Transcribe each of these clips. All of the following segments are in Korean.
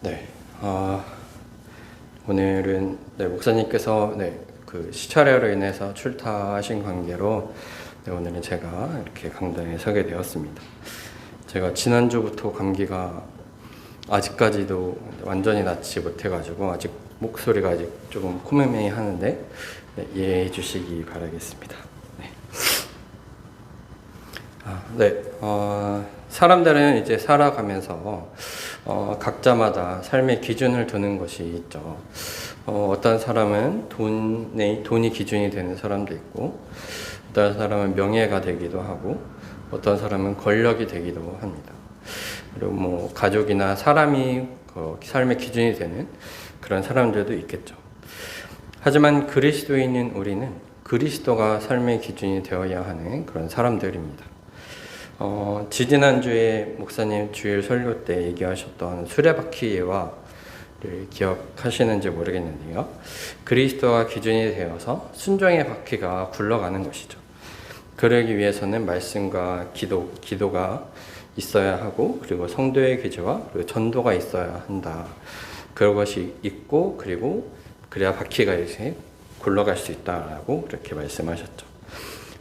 네, 오늘은 목사님께서 그 시차례로 인해서 출타하신 관계로 오늘은 제가 이렇게 강단에 서게 되었습니다. 제가 지난주부터 감기가 아직까지도 완전히 낫지 못해가지고 아직 목소리가 아직 조금 코맹맹이 하는데 이해해 주시기 바라겠습니다. 사람들은 이제 살아가면서 각자마다 삶의 기준을 두는 것이 있죠. 어떤 사람은 돈이 기준이 되는 사람도 있고, 어떤 사람은 명예가 되기도 하고, 어떤 사람은 권력이 되기도 합니다. 그리고 가족이나 사람이 삶의 기준이 되는 그런 사람들도 있겠죠. 하지만 그리스도인인 우리는 그리스도가 삶의 기준이 되어야 하는 그런 사람들입니다. 지지난주에 목사님 주일 설교 때 얘기하셨던 수레바퀴 예화를 기억하시는지 모르겠는데요. 그리스도가 기준이 되어서 순종의 바퀴가 굴러가는 것이죠. 그러기 위해서는 말씀과 기도가 있어야 하고, 그리고 성도의 기저와 그리고 전도가 있어야 한다. 그런 것이 있고, 그래야 바퀴가 이렇게 굴러갈 수 있다라고 그렇게 말씀하셨죠.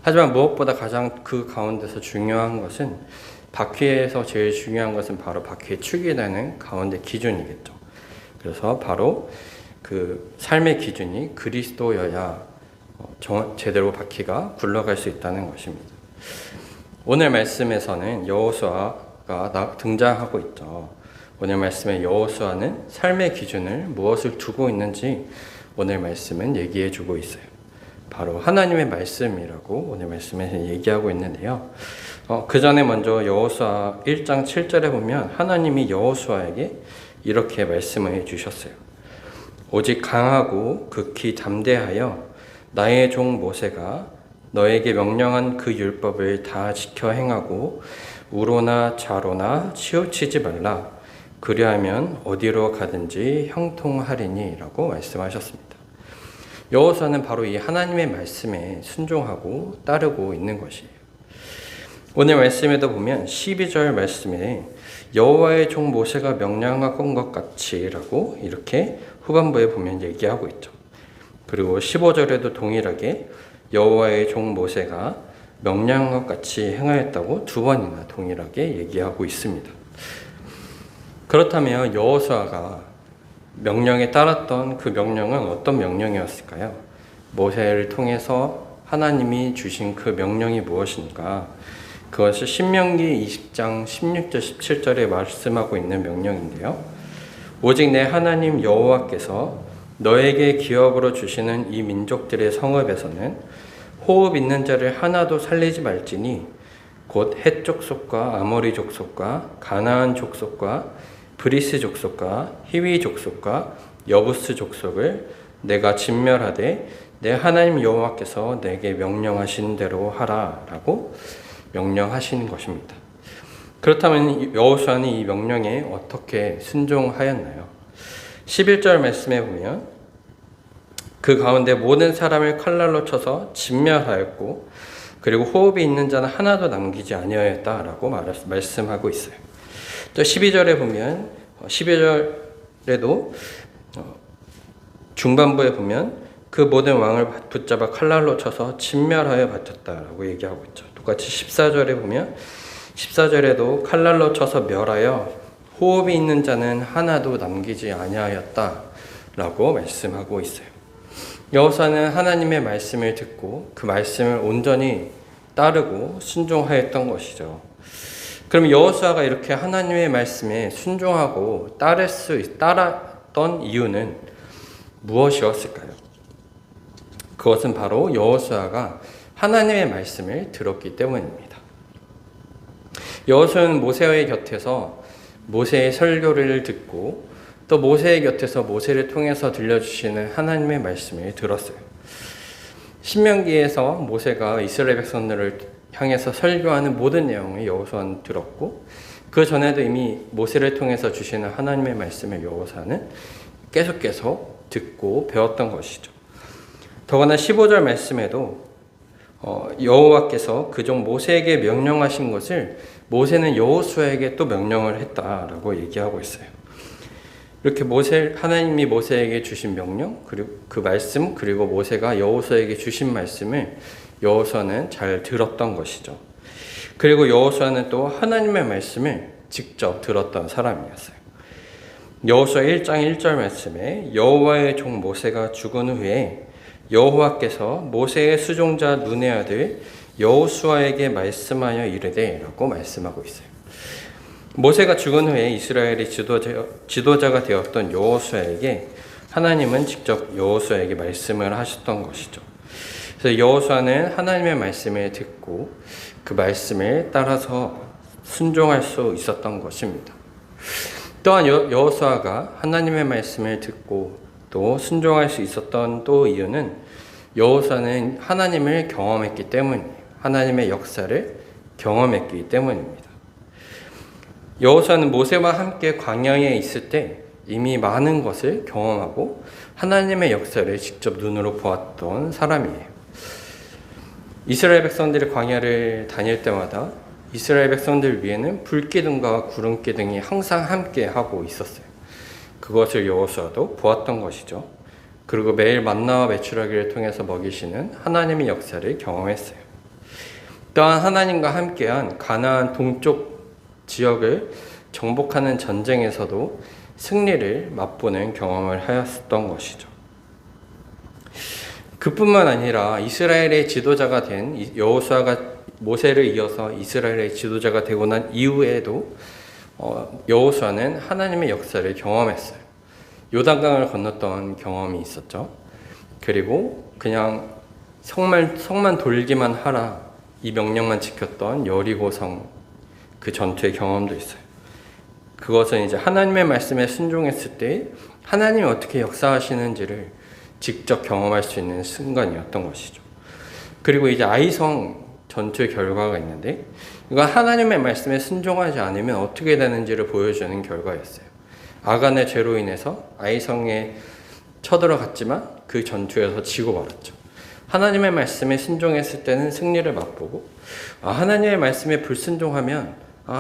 하지만 무엇보다 가장 그 가운데서 중요한 것은, 바퀴에서 제일 중요한 것은 바로 바퀴의 축이 되는 가운데 기준이겠죠. 그래서 바로 그 삶의 기준이 그리스도여야 제대로 바퀴가 굴러갈 수 있다는 것입니다. 오늘 말씀에서는 여호수아가 등장하고 있죠. 오늘 말씀의 여호수아는 삶의 기준을 무엇을 두고 있는지 오늘 말씀은 얘기해 주고 있어요. 바로 하나님의 말씀이라고 오늘 말씀에서 얘기하고 있는데요. 그 전에 먼저 여호수아 1장 7절에 보면 하나님이 여호수아에게 이렇게 말씀을 해주셨어요. 오직 강하고 극히 담대하여 나의 종 모세가 너에게 명령한 그 율법을 다 지켜 행하고 우로나 좌로나 치우치지 말라. 그리하면 어디로 가든지 형통하리니 라고 말씀하셨습니다. 여호수아는 바로 이 하나님의 말씀에 순종하고 따르고 있는 것이에요. 오늘 말씀에도 보면 12절 말씀에 여호와의 종 모세가 명령한 것 같이라고 이렇게 후반부에 보면 얘기하고 있죠. 그리고 15절에도 동일하게 여호와의 종 모세가 명령한 것 같이 행하였다고 두 번이나 동일하게 얘기하고 있습니다. 그렇다면 여호수아가 명령에 따랐던 그 명령은 어떤 명령이었을까요? 모세를 통해서 하나님이 주신 그 명령이 무엇인가? 그것을 신명기 20장 16절 17절에 말씀하고 있는 명령인데요. 오직 내 하나님 여호와께서 너에게 기업으로 주시는 이 민족들의 성읍에서는 호흡 있는 자를 하나도 살리지 말지니 곧 헷 족속과 아모리 족속과 가나안 족속과 브리스 족속과 히위 족속과 여부스 족속을 내가 진멸하되 내 하나님 여호와께서 내게 명령하신 대로 하라라고 명령하신 것입니다. 그렇다면 여호수아는 이 명령에 어떻게 순종하였나요? 11절 말씀에 보면 그 가운데 모든 사람을 칼날로 쳐서 진멸하였고 그리고 호흡이 있는 자는 하나도 남기지 아니하였다라고 말씀하고 있어요. 또 12절에 보면 12절에도 중반부에 보면 그 모든 왕을 붙잡아 칼날로 쳐서 진멸하여 바쳤다라고 얘기하고 있죠. 똑같이 14절에 보면 14절에도 칼날로 쳐서 멸하여 호흡이 있는 자는 하나도 남기지 아니하였다라고 말씀하고 있어요. 여호수아는 하나님의 말씀을 듣고 그 말씀을 온전히 따르고 순종하였던 것이죠. 그럼 여호수아가 이렇게 하나님의 말씀에 순종하고 따랐던 이유는 무엇이었을까요? 그것은 바로 여호수아가 하나님의 말씀을 들었기 때문입니다. 여호수아는 모세의 곁에서 모세의 설교를 듣고 또 모세의 곁에서 모세를 통해서 들려주시는 하나님의 말씀을 들었어요. 신명기에서 모세가 이스라엘 백성들을 향해서 설교하는 모든 내용을 여호수아는 들었고, 그 전에도 이미 모세를 통해서 주시는 하나님의 말씀을 여호수아는 계속 듣고 배웠던 것이죠. 더구나 15절 말씀에도 여호와께서 그종 모세에게 명령하신 것을 모세는 여호수아에게 또 명령을 했다라고 얘기하고 있어요. 이렇게 하나님이 모세에게 주신 명령, 그리고 그 말씀, 그리고 모세가 여호수아에게 주신 말씀을 여호수아는 잘 들었던 것이죠. 그리고 여호수아는 또 하나님의 말씀을 직접 들었던 사람이었어요. 여호수아 1장 1절 말씀에 여호와의 종 모세가 죽은 후에 여호와께서 모세의 수종자 눈의 아들 여호수아에게 말씀하여 이르되 라고 말씀하고 있어요. 모세가 죽은 후에 이스라엘의 지도자가 되었던 여호수아에게 하나님은 직접 여호수아에게 말씀을 하셨던 것이죠. 그래서 여호수아는 하나님의 말씀을 듣고 그 말씀을 따라서 순종할 수 있었던 것입니다. 또한 여호수아가 하나님의 말씀을 듣고 또 순종할 수 있었던 또 이유는 여호수아는 하나님을 경험했기 때문이에요. 하나님의 역사를 경험했기 때문입니다. 여호수아는 모세와 함께 광야에 있을 때 이미 많은 것을 경험하고 하나님의 역사를 직접 눈으로 보았던 사람이에요. 이스라엘 백성들이 광야를 다닐 때마다 이스라엘 백성들 위에는 불기둥과 구름기둥이 항상 함께 하고 있었어요. 그것을 여호수아도 보았던 것이죠. 그리고 매일 만나와 메추라기를 통해서 먹이시는 하나님의 역사를 경험했어요. 또한 하나님과 함께한 가나안 동쪽 지역을 정복하는 전쟁에서도 승리를 맛보는 경험을 하였던 것이죠. 그뿐만 아니라 이스라엘의 지도자가 된 여호수아가 모세를 이어서 이스라엘의 지도자가 되고 난 이후에도 여호수아는 하나님의 역사를 경험했어요. 요단강을 건넜던 경험이 있었죠. 그리고 그냥 성만 돌기만 하라 이 명령만 지켰던 여리고성 그 전투의 경험도 있어요. 그것은 이제 하나님의 말씀에 순종했을 때 하나님이 어떻게 역사하시는지를 직접 경험할 수 있는 순간이었던 것이죠. 그리고 이제 아이성 전투의 결과가 있는데 이건 하나님의 말씀에 순종하지 않으면 어떻게 되는지를 보여주는 결과였어요. 아간의 죄로 인해서 아이성에 쳐들어갔지만 그 전투에서 지고 말았죠. 하나님의 말씀에 순종했을 때는 승리를 맛보고 하나님의 말씀에 불순종하면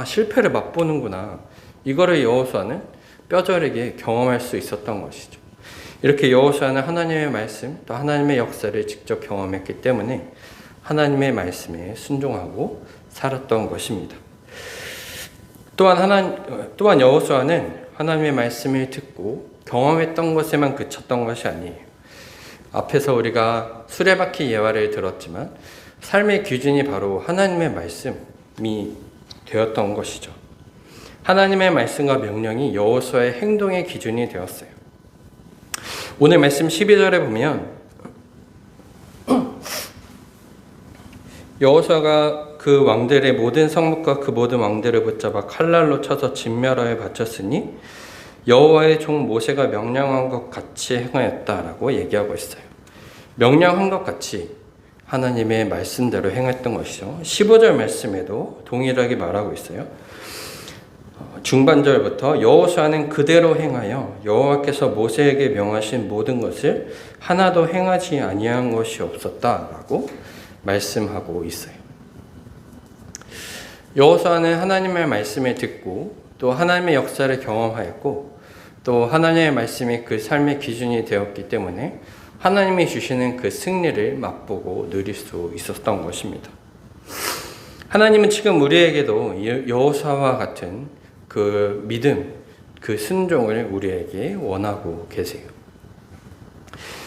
실패를 맛보는구나. 이거를 여호수아는 뼈저리게 경험할 수 있었던 것이죠. 이렇게 여호수아는 하나님의 말씀 또 하나님의 역사를 직접 경험했기 때문에 하나님의 말씀에 순종하고 살았던 것입니다. 또한 여호수아는 하나님의 말씀을 듣고 경험했던 것에만 그쳤던 것이 아니에요. 앞에서 우리가 수레바퀴 예화를 들었지만 삶의 기준이 바로 하나님의 말씀이 되었던 것이죠. 하나님의 말씀과 명령이 여호수아의 행동의 기준이 되었어요. 오늘 말씀 12절에 보면 여호수아가 그 왕들의 모든 성읍과 그 모든 왕들을 붙잡아 칼날로 쳐서 진멸하여 바쳤으니 여호와의 종 모세가 명령한 것 같이 행하였다라고 얘기하고 있어요. 명령한 것 같이 하나님의 말씀대로 행했던 것이죠. 15절 말씀에도 동일하게 말하고 있어요. 중반절부터 여호수아는 그대로 행하여 여호와께서 모세에게 명하신 모든 것을 하나도 행하지 아니한 것이 없었다라고 말씀하고 있어요. 여호수아는 하나님의 말씀을 듣고 또 하나님의 역사를 경험하였고 또 하나님의 말씀이 그 삶의 기준이 되었기 때문에 하나님이 주시는 그 승리를 맛보고 누릴 수 있었던 것입니다. 하나님은 지금 우리에게도 여호수아와 같은 그 믿음, 그 순종을 우리에게 원하고 계세요.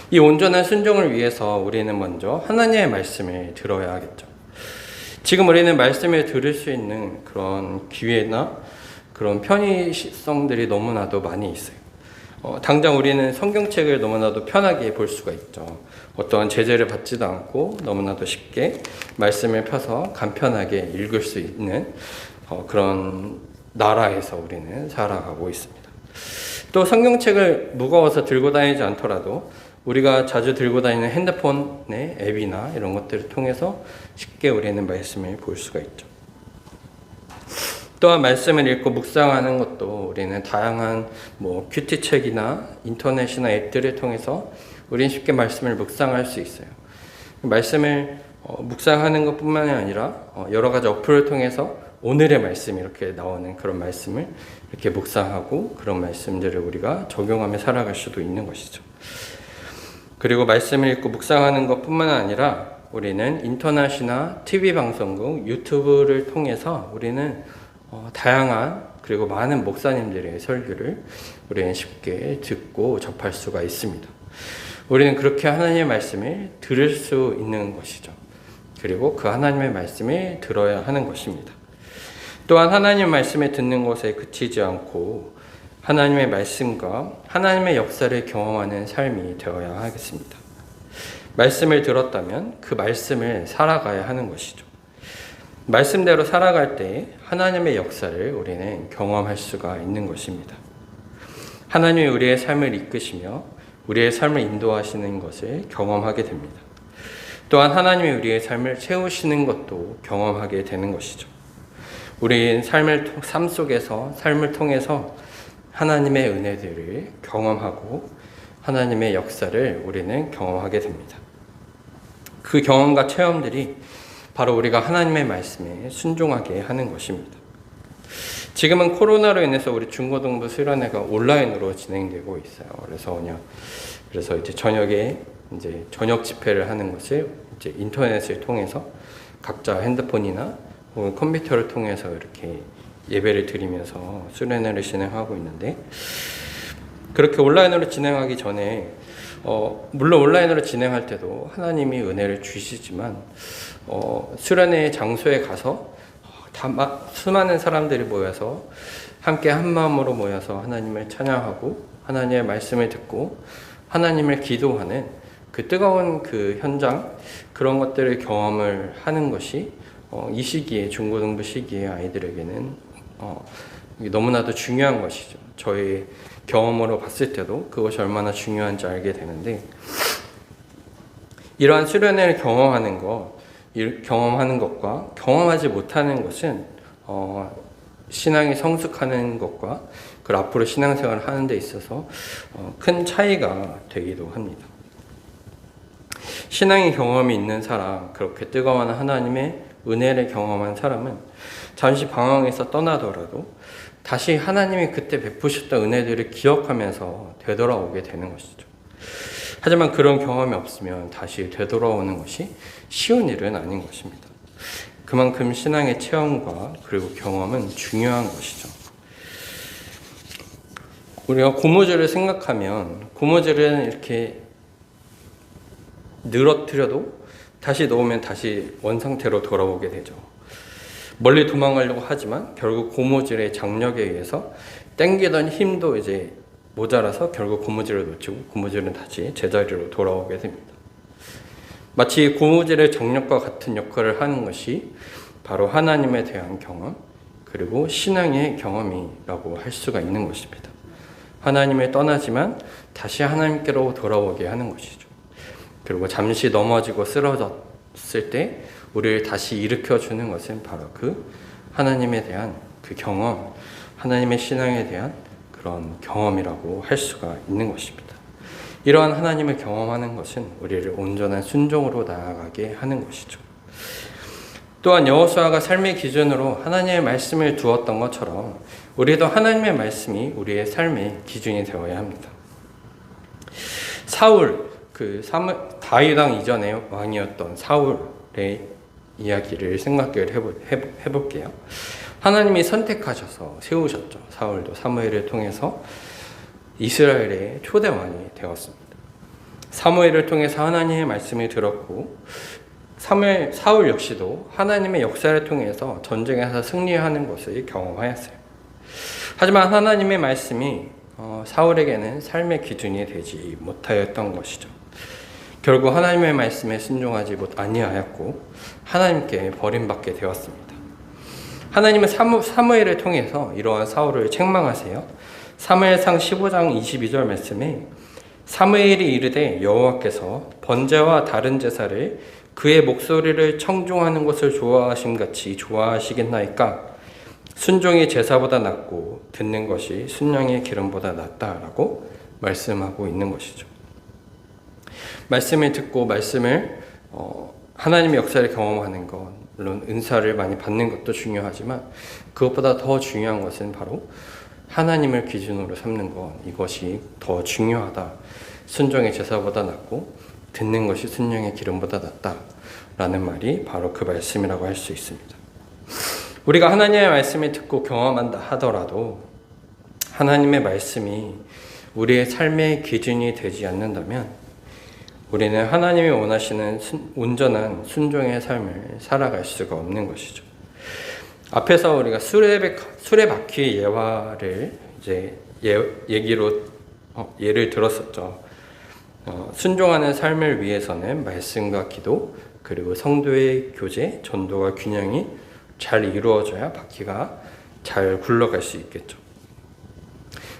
이 온전한 순종을 위해서 우리는 먼저 하나님의 말씀을 들어야 하겠죠. 지금 우리는 말씀을 들을 수 있는 그런 기회나 그런 편의성들이 너무나도 많이 있어요. 당장 우리는 성경책을 너무나도 편하게 볼 수가 있죠. 어떠한 제재를 받지도 않고 너무나도 쉽게 말씀을 펴서 간편하게 읽을 수 있는 그런 나라에서 우리는 살아가고 있습니다. 또 성경책을 무거워서 들고 다니지 않더라도 우리가 자주 들고 다니는 핸드폰의 앱이나 이런 것들을 통해서 쉽게 우리는 말씀을 볼 수가 있죠. 또한 말씀을 읽고 묵상하는 것도 우리는 다양한 큐티책이나 인터넷이나 앱들을 통해서 우리는 쉽게 말씀을 묵상할 수 있어요. 말씀을 묵상하는 것뿐만이 아니라 여러 가지 어플을 통해서 오늘의 말씀 이렇게 나오는 그런 말씀을 이렇게 묵상하고 그런 말씀들을 우리가 적용하며 살아갈 수도 있는 것이죠. 그리고 말씀을 읽고 묵상하는 것뿐만 아니라 우리는 인터넷이나 TV 방송국, 유튜브를 통해서 우리는 다양한 그리고 많은 목사님들의 설교를 우리는 쉽게 듣고 접할 수가 있습니다. 우리는 그렇게 하나님의 말씀을 들을 수 있는 것이죠. 그리고 그 하나님의 말씀을 들어야 하는 것입니다. 또한 하나님의 말씀을 듣는 것에 그치지 않고 하나님의 말씀과 하나님의 역사를 경험하는 삶이 되어야 하겠습니다. 말씀을 들었다면 그 말씀을 살아가야 하는 것이죠. 말씀대로 살아갈 때 하나님의 역사를 우리는 경험할 수가 있는 것입니다. 하나님이 우리의 삶을 이끄시며 우리의 삶을 인도하시는 것을 경험하게 됩니다. 또한 하나님이 우리의 삶을 채우시는 것도 경험하게 되는 것이죠. 우리의 삶 속에서 삶을 통해서 하나님의 은혜들을 경험하고 하나님의 역사를 우리는 경험하게 됩니다. 그 경험과 체험들이 바로 우리가 하나님의 말씀에 순종하게 하는 것입니다. 지금은 코로나로 인해서 우리 중고등부 수련회가 온라인으로 진행되고 있어요. 그래서 이제 저녁에 이제 저녁 집회를 하는 것을 이제 인터넷을 통해서 각자 핸드폰이나 혹은 컴퓨터를 통해서 이렇게 예배를 드리면서 수련회를 진행하고 있는데, 그렇게 온라인으로 진행하기 전에 물론 온라인으로 진행할 때도 하나님이 은혜를 주시지만 수련회 장소에 가서 수많은 사람들이 모여서 함께 한 마음으로 모여서 하나님을 찬양하고 하나님의 말씀을 듣고 하나님을 기도하는 그 뜨거운 그 현장, 그런 것들을 경험을 하는 것이 이 시기에, 중고등부 시기에 아이들에게는 너무나도 중요한 것이죠. 저의 경험으로 봤을 때도 그것이 얼마나 중요한지 알게 되는데, 이러한 수련회를 경험하는 것과 경험하지 못하는 것은 신앙이 성숙하는 것과 그 앞으로 신앙생활을 하는 데 있어서 큰 차이가 되기도 합니다. 신앙의 경험이 있는 사람, 그렇게 뜨거운 하나님의 은혜를 경험한 사람은 잠시 방황에서 떠나더라도 다시 하나님이 그때 베푸셨던 은혜들을 기억하면서 되돌아오게 되는 것이죠. 하지만 그런 경험이 없으면 다시 되돌아오는 것이 쉬운 일은 아닌 것입니다. 그만큼 신앙의 체험과 그리고 경험은 중요한 것이죠. 우리가 고무줄을 생각하면 고무줄은 이렇게 늘어뜨려도 다시 놓으면 다시 원상태로 돌아오게 되죠. 멀리 도망가려고 하지만 결국 고무줄의 장력에 의해서 당기던 힘도 이제 모자라서 결국 고무줄을 놓치고 고무줄은 다시 제자리로 돌아오게 됩니다. 마치 고무줄의 장력과 같은 역할을 하는 것이 바로 하나님에 대한 경험, 그리고 신앙의 경험이라고 할 수가 있는 것입니다. 하나님을 떠나지만 다시 하나님께로 돌아오게 하는 것이죠. 그리고 잠시 넘어지고 쓰러졌을 때 우리를 다시 일으켜주는 것은 바로 그 하나님에 대한 그 경험, 하나님의 신앙에 대한 그런 경험이라고 할 수가 있는 것입니다. 이러한 하나님을 경험하는 것은 우리를 온전한 순종으로 나아가게 하는 것이죠. 또한 여호수아가 삶의 기준으로 하나님의 말씀을 두었던 것처럼 우리도 하나님의 말씀이 우리의 삶의 기준이 되어야 합니다. 사울, 다윗 왕 이전의 왕이었던 사울의 이야기를 생각을 해볼게요. 하나님이 선택하셔서 세우셨죠. 사울도 사무엘을 통해서 이스라엘의 초대 왕이 되었습니다. 사무엘을 통해서 하나님의 말씀을 들었고, 사울 역시도 하나님의 역사를 통해서 전쟁에서 승리하는 것을 경험하였어요. 하지만 하나님의 말씀이 사울에게는 삶의 기준이 되지 못하였던 것이죠. 결국 하나님의 말씀에 순종하지 아니하였고 하나님께 버림받게 되었습니다. 하나님은 사무엘을 통해서 이러한 사울을 책망하세요. 사무엘상 15장 22절 말씀에 사무엘이 이르되 여호와께서 번제와 다른 제사를 그의 목소리를 청종하는 것을 좋아하심 같이 좋아하시겠나이까? 순종이 제사보다 낫고 듣는 것이 순양의 기름보다 낫다라고 말씀하고 있는 것이죠. 말씀을 듣고 하나님의 역사를 경험하는 것, 물론 은사를 많이 받는 것도 중요하지만 그것보다 더 중요한 것은 바로 하나님을 기준으로 삼는 것, 이것이 더 중요하다. 순종의 제사보다 낫고 듣는 것이 순종의 기름보다 낫다 라는 말이 바로 그 말씀이라고 할 수 있습니다. 우리가 하나님의 말씀을 듣고 경험한다 하더라도 하나님의 말씀이 우리의 삶의 기준이 되지 않는다면 우리는 하나님이 원하시는 온전한 순종의 삶을 살아갈 수가 없는 것이죠. 앞에서 우리가 수레바퀴 예화를 이제 예를 들었었죠. 순종하는 삶을 위해서는 말씀과 기도 그리고 성도의 교제, 전도와 균형이 잘 이루어져야 바퀴가 잘 굴러갈 수 있겠죠.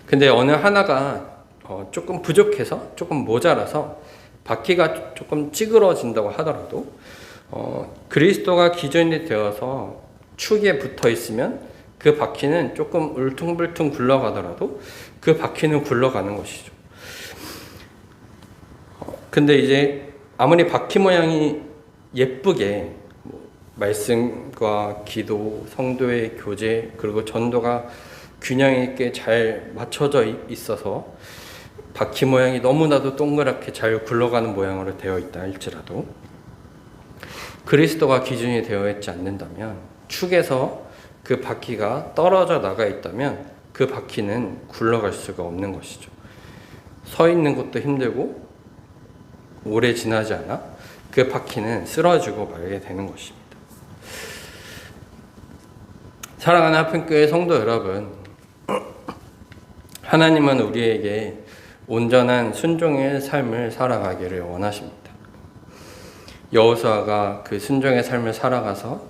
근데 어느 하나가 조금 부족해서 조금 모자라서 바퀴가 조금 찌그러진다고 하더라도 그리스도가 기준이 되어서 축에 붙어 있으면 그 바퀴는 조금 울퉁불퉁 굴러가더라도 그 바퀴는 굴러가는 것이죠. 근데 이제 아무리 바퀴 모양이 예쁘게 말씀과 기도, 성도의 교제, 그리고 전도가 균형 있게 잘 맞춰져 있어서 바퀴 모양이 너무나도 동그랗게 잘 굴러가는 모양으로 되어 있다 할지라도 그리스도가 기준이 되어 있지 않는다면 축에서 그 바퀴가 떨어져 나가 있다면 그 바퀴는 굴러갈 수가 없는 것이죠. 서 있는 것도 힘들고 오래 지나지 않아 그 바퀴는 쓰러지고 말게 되는 것입니다. 사랑하는 하평교회 성도 여러분, 하나님은 우리에게 온전한 순종의 삶을 살아가기를 원하십니다. 여호수아가 그 순종의 삶을 살아가서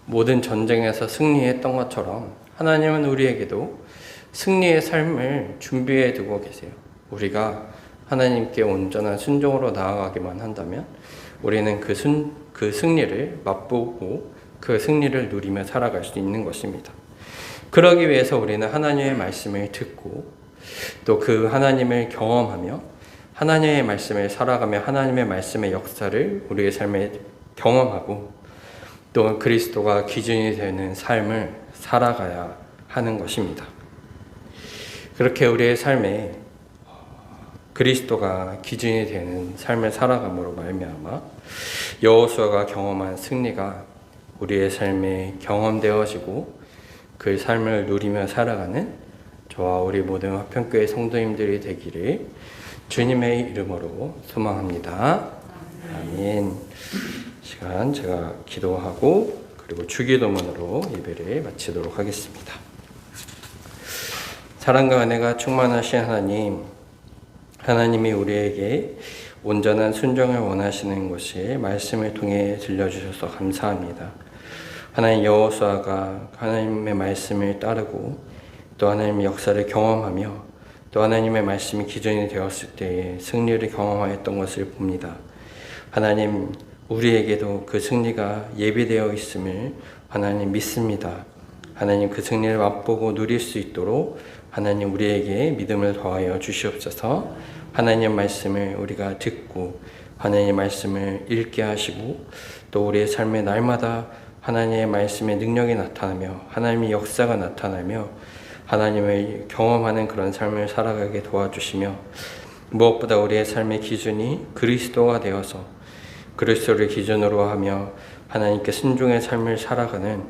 모든 전쟁에서 승리했던 것처럼 하나님은 우리에게도 승리의 삶을 준비해 두고 계세요. 우리가 하나님께 온전한 순종으로 나아가기만 한다면 우리는 그 승리를 맛보고 그 승리를 누리며 살아갈 수 있는 것입니다. 그러기 위해서 우리는 하나님의 말씀을 듣고 또 그 하나님을 경험하며 하나님의 말씀을 살아가며 하나님의 말씀의 역사를 우리의 삶에 경험하고 또 그리스도가 기준이 되는 삶을 살아가야 하는 것입니다. 그렇게 우리의 삶에 그리스도가 기준이 되는 삶을 살아감으로 말미암아 여호수아가 경험한 승리가 우리의 삶에 경험되어지고 그 삶을 누리며 살아가는 저와 우리 모든 화평교회 성도님들이 되기를 주님의 이름으로 소망합니다. 아멘. 시간 제가 기도하고 그리고 주기도문으로 예배를 마치도록 하겠습니다. 사랑과 은혜가 충만하신 하나님, 하나님이 우리에게 온전한 순종을 원하시는 것을 말씀을 통해 들려주셔서 감사합니다. 하나님, 여호수아가 하나님의 말씀을 따르고 또 하나님의 역사를 경험하며 또 하나님의 말씀이 기준이 되었을 때에 승리를 경험하였던 것을 봅니다. 하나님, 우리에게도 그 승리가 예비되어 있음을 하나님 믿습니다. 하나님, 그 승리를 맛보고 누릴 수 있도록 하나님 우리에게 믿음을 더하여 주시옵소서. 하나님의 말씀을 우리가 듣고 하나님의 말씀을 읽게 하시고 또 우리의 삶의 날마다 하나님의 말씀의 능력이 나타나며 하나님의 역사가 나타나며 하나님을 경험하는 그런 삶을 살아가게 도와주시며 무엇보다 우리의 삶의 기준이 그리스도가 되어서 그리스도를 기준으로 하며 하나님께 순종의 삶을 살아가는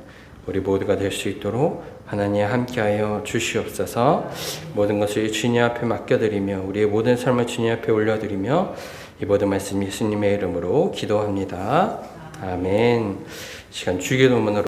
우리 모두가 될 수 있도록 하나님 함께하여 주시옵소서. 모든 것을 주님 앞에 맡겨드리며 우리의 모든 삶을 주님 앞에 올려드리며 이 모든 말씀 예수님의 이름으로 기도합니다. 아멘. 시간 주기도문으로